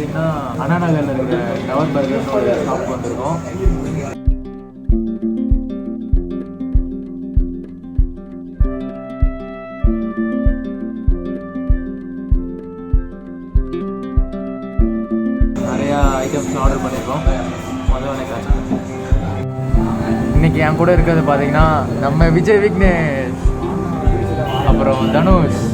பார்த்தீங்கன்னா அண்ணா நகரில் இருக்கிற டவர் பர்கர்னு ஒரு ஷாப் வந்திருக்கோம். நிறையா ஐட்டம்ஸ் ஆர்டர் பண்ணியிருக்கோம். இன்னைக்கு என் கூட இருக்கிறது பார்த்தீங்கன்னா நம்ம விஜய் விக்னேஷ், அப்புறம் தனுஷ்.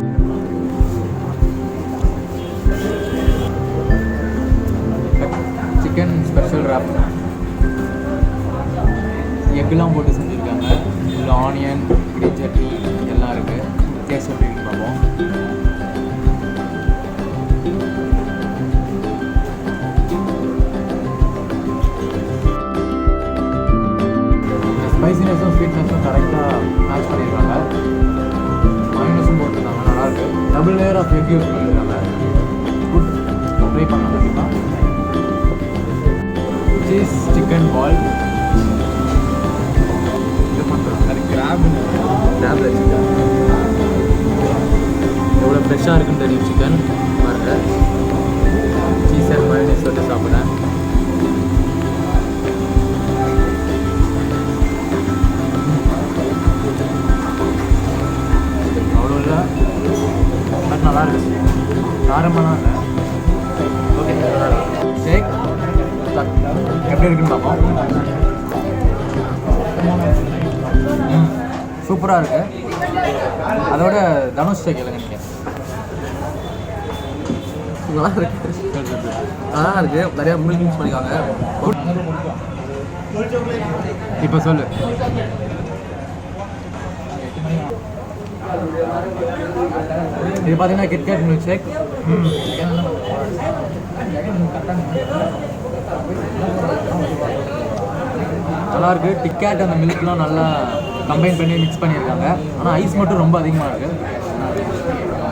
சிக்கன் ஸ்பெஷல் ராப் எக்கெல்லாம் போட்டு செஞ்சுருக்காங்க. இதில் ஆனியன், கிரீன் சட்னி எல்லாம் இருக்குது. டேஸ்ட் எப்படி இருக்குன்னு பார்ப்போம். ஸ்பைசினஸும் ஸ்வீட்னஸும் கரெக்டாக மேட்ச் பண்ணியிருக்காங்க. மைனஸும் போட்டிருக்காங்க, நல்லாயிருக்கு. Double layer of egg use பண்ணியிருக்காங்க. குட், ட்ரை பண்ணலாம் கண்டிப்பாக. சீஸ் சிக்கன் பால் இது பண்ணுறாங்க. அது கிராபில் வச்சுருக்காங்க. எவ்வளோ ஃப்ரெஷ்ஷாக இருக்குன்னு தெரியும் சிக்கன் பாருங்கள். சீஸ் அண்ட் மயோனைஸ் வந்து சாப்பிட்றேன். நல்லா இருக்கு, காரமெல்லாம் இல்லை. ஓகே, ஷேக் எப்படி இருக்குன்னு பார்ப்போம். சூப்பராக இருக்கு. அதோட தனுஷ் ஷேக் இல்லைங்க நீங்கள். நல்லா இருக்கு, நல்லா இருக்கு. நிறையா மில்க் மிக்ஸ் பண்ணிக்காங்க. இப்போ சொல்லு. இது பார்த்தீங்கன்னா கிட்கேட் மில்க் ஷேக். நல்லாயிருக்கு. டிக்கேட் அந்த மில்க்லாம் நல்லா கம்பைன் பண்ணி மிக்ஸ் பண்ணியிருக்காங்க. ஆனால் ஐஸ் மட்டும் ரொம்ப அதிகமாக இருக்குது.